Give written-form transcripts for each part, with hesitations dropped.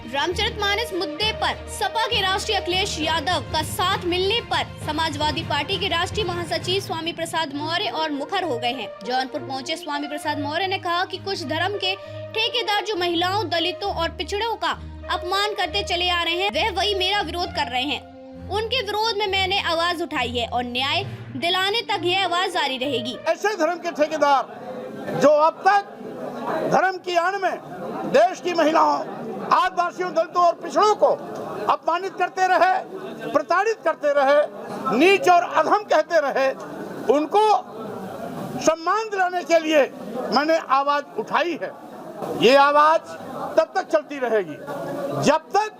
रामचरितमानस मुद्दे पर सपा के राष्ट्रीय अखिलेश यादव का साथ मिलने पर समाजवादी पार्टी के राष्ट्रीय महासचिव स्वामी प्रसाद मौर्य और मुखर हो गए हैं। जौनपुर पहुंचे स्वामी प्रसाद मौर्य ने कहा कि कुछ धर्म के ठेकेदार जो महिलाओं, दलितों और पिछड़ों का अपमान करते चले आ रहे हैं, वह वही मेरा विरोध कर रहे हैं। उनके विरोध में मैंने आवाज उठाई है और न्याय दिलाने तक यह आवाज जारी रहेगी। ऐसे धर्म के ठेकेदार जो अब तक धर्म की आड़ में देश की महिलाओं, आदिवासियों, दलितों और पिछड़ों को अपमानित करते रहे, प्रताड़ित करते रहे, नीच और अधम कहते रहे, उनको सम्मान दिलाने के लिए मैंने आवाज उठाई है। ये आवाज तब तक चलती रहेगी जब तक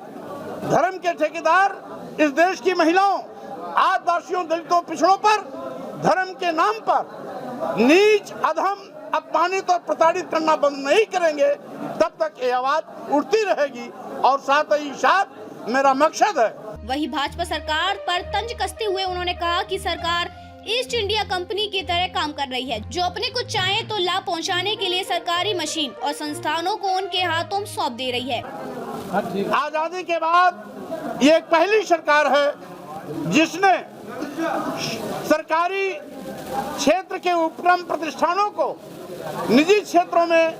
धर्म के ठेकेदार इस देश की महिलाओं, आदिवासियों, दलितों, पिछड़ों पर धर्म के नाम पर नीच, अधम, अपमानित और प्रताड़ित करना बंद नहीं करेंगे, तब तक ये आवाज उठती रहेगी और साथ ही साथ मेरा मकसद है। वहीं भाजपा सरकार पर तंज कसते हुए उन्होंने कहा कि सरकार ईस्ट इंडिया कंपनी की तरह काम कर रही है, जो अपने को चाहे तो लाभ पहुंचाने के लिए सरकारी मशीन और संस्थानों को उनके हाथों में सौंप दे रही है। आजादी के बाद ये एक पहली सरकार है जिसने सरकारी क्षेत्र के उपक्रम प्रतिष्ठानों को निजी क्षेत्रों में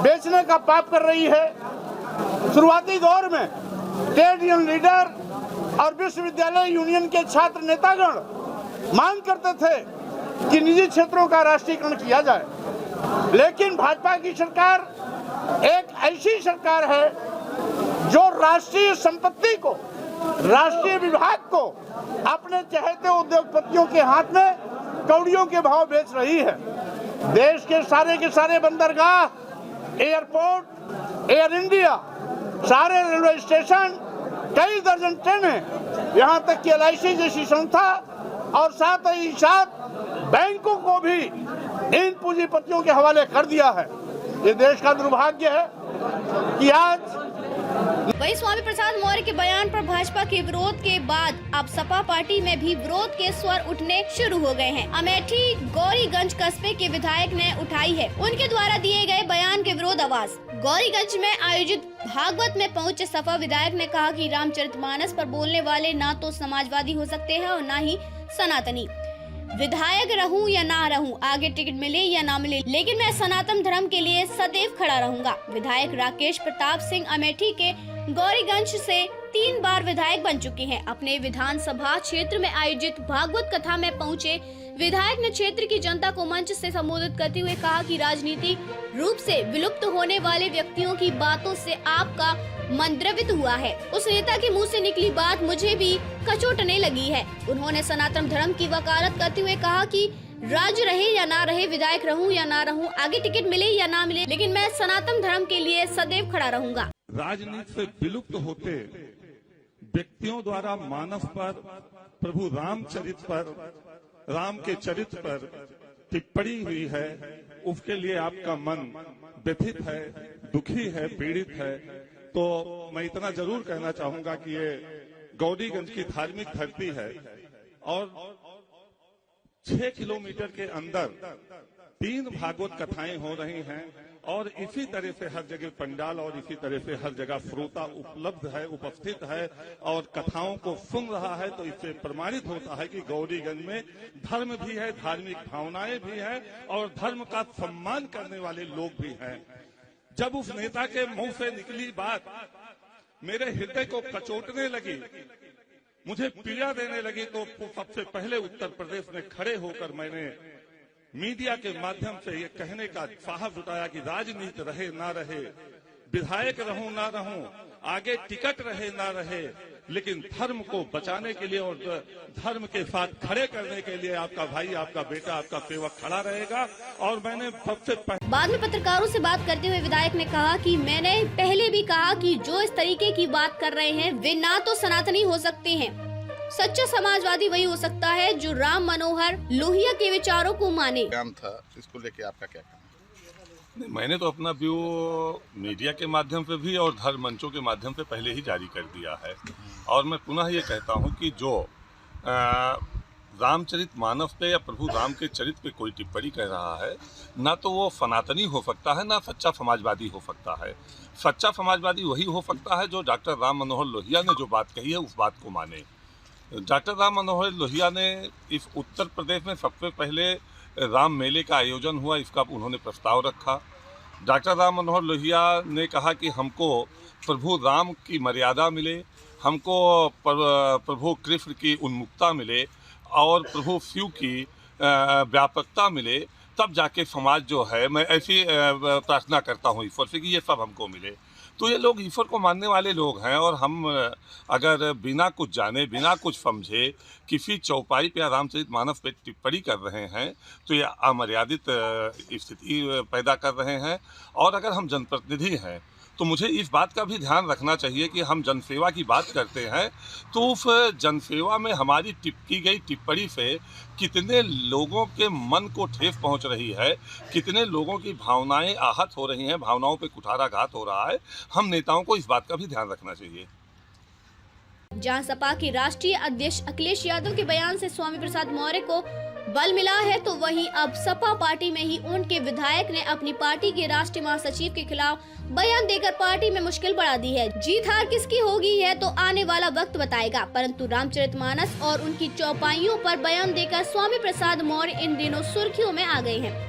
बेचने का पाप कर रही है। शुरुआती दौर में ट्रेड यूनियन लीडर और विश्वविद्यालय यूनियन के छात्र नेतागण मांग करते थे कि निजी क्षेत्रों का राष्ट्रीयकरण किया जाए, लेकिन भाजपा की सरकार एक ऐसी सरकार है जो राष्ट्रीय संपत्ति को, राष्ट्रीय विभाग को अपने चहेते उद्योगपतियों के हाथ में कौड़ियों के भाव बेच रही है। देश के सारे बंदरगाह, एयरपोर्ट, एयर इंडिया, सारे रेलवे स्टेशन, कई दर्जन ट्रेनें, यहाँ तक कि LIC जैसी संस्था और साथ ही साथ बैंकों को भी इन पूंजीपतियों के हवाले कर दिया है। ये देश का दुर्भाग्य है कि आज वही स्वामी प्रसाद मौर्य के बयान पर भाजपा के विरोध के बाद अब सपा पार्टी में भी विरोध के स्वर उठने शुरू हो गए हैं। अमेठी गौरीगंज कस्बे के विधायक ने उठाई है उनके द्वारा दिए गए बयान के विरोध आवाज। गौरीगंज में आयोजित भागवत में पहुंचे सपा विधायक ने कहा कि रामचरितमानस पर बोलने वाले ना तो समाजवादी हो सकते हैं और ना ही सनातनी। विधायक रहूं या ना रहूं, आगे टिकट मिले या ना मिले, लेकिन मैं सनातन धर्म के लिए सदैव खड़ा रहूंगा। विधायक राकेश प्रताप सिंह अमेठी के गौरीगंज से 3 बार विधायक बन चुके हैं। अपने विधानसभा क्षेत्र में आयोजित भागवत कथा में पहुंचे विधायक ने क्षेत्र की जनता को मंच से संबोधित करते हुए कहा कि राजनीतिक रूप से विलुप्त होने वाले व्यक्तियों की बातों से आपका मन द्रवित हुआ है। उस नेता के मुंह से निकली बात मुझे भी कचोटने लगी है। उन्होंने सनातन धर्म की वकालत करते हुए कहा कि राज्य रहे या ना रहे, विधायक रहूं या ना रहूं, आगे टिकट मिले या ना मिले, लेकिन मैं सनातन धर्म के लिए सदैव खड़ा रहूंगा। राजनीति से विलुप्त होते व्यक्तियों द्वारा मानस पर, प्रभु रामचरित पर, राम के चरित्र पर टिप्पणी हुई है, उसके लिए आपका मन व्यथित है, दुखी है, पीड़ित है। तो मैं इतना जरूर कहना चाहूंगा कि ये गौरीगंज की धार्मिक धरती है और 6 किलोमीटर के अंदर 3 भागवत कथाएं हो रही हैं और इसी तरह से हर जगह पंडाल और इसी तरह से हर जगह श्रोता उपलब्ध है, उपस्थित है और कथाओं को सुन रहा है। तो इससे प्रमाणित होता है कि गौरीगंज में धर्म भी है, धार्मिक भावनाएं भी है और धर्म का सम्मान करने वाले लोग भी हैं। जब उस नेता के मुंह से निकली बात मेरे हृदय को कचोटने लगी, मुझे पीड़ा देने लगी, तो सबसे पहले उत्तर प्रदेश में खड़े होकर मैंने मीडिया के माध्यम से ये कहने का साहस उठाया कि राजनीति रहे ना रहे, विधायक रहूं ना रहूं, आगे टिकट रहे ना रहे, लेकिन धर्म को बचाने के लिए और धर्म के साथ खड़े करने के लिए आपका भाई, आपका बेटा, आपका सेवक खड़ा रहेगा। और मैंने सबसे बाद में पत्रकारों से बात करते हुए विधायक ने कहा कि मैंने पहले भी कहा कि जो इस तरीके की बात कर रहे हैं वे ना तो सनातनी हो सकते हैं, सच्चा समाजवादी वही हो सकता है जो राम मनोहर लोहिया के विचारों को माने। काम था, इसको लेके आपका क्या कहना? मैंने तो अपना व्यू मीडिया के माध्यम से भी और धर्म मंचों के माध्यम से पहले ही जारी कर दिया है और मैं पुनः ये कहता हूँ कि जो रामचरितमानस पे या प्रभु राम के चरित्र पे कोई टिप्पणी कर रहा है, ना तो वो सनातनी हो सकता है, ना सच्चा समाजवादी हो सकता है। सच्चा समाजवादी वही हो सकता है जो डॉक्टर राम मनोहर लोहिया ने जो बात कही है उस बात को माने। डॉक्टर राम मनोहर लोहिया ने इस उत्तर प्रदेश में सबसे पहले राम मेले का आयोजन हुआ, इसका उन्होंने प्रस्ताव रखा। डॉक्टर राम मनोहर लोहिया ने कहा कि हमको प्रभु राम की मर्यादा मिले, हमको प्रभु कृष्ण की उन्मुक्ता मिले और प्रभु शिव की व्यापकता मिले, तब जाके समाज जो है, मैं ऐसी प्रार्थना करता हूँ ईश्वर से कि ये सब हमको मिले। तो ये लोग ईश्वर को मानने वाले लोग हैं और हम अगर बिना कुछ जाने, बिना कुछ समझे किसी चौपाई पे या रामचरितमानस पे टिप्पणी कर रहे हैं तो ये अमर्यादित स्थिति पैदा कर रहे हैं। और अगर हम जनप्रतिनिधि हैं तो मुझे इस बात का भी ध्यान रखना चाहिए कि हम जनसेवा की बात करते हैं तो उस जनसेवा में हमारी की गई टिप्पणी से कितने लोगों के मन को ठेस पहुंच रही है, कितने लोगों की भावनाएं आहत हो रही हैं, भावनाओं पे कुठाराघात हो रहा है। हम नेताओं को इस बात का भी ध्यान रखना चाहिए। जहां सपा के राष्ट्रीय अध्यक्ष अखिलेश यादव के बयान से स्वामी प्रसाद मौर्य को बल मिला है, तो वहीं अब सपा पार्टी में ही उनके विधायक ने अपनी पार्टी के राष्ट्रीय महासचिव के खिलाफ बयान देकर पार्टी में मुश्किल बढ़ा दी है। जीत हार किसकी होगी है तो आने वाला वक्त बताएगा, परंतु रामचरितमानस और उनकी चौपाइयों पर बयान देकर स्वामी प्रसाद मौर्य इन दिनों सुर्खियों में आ गए हैं।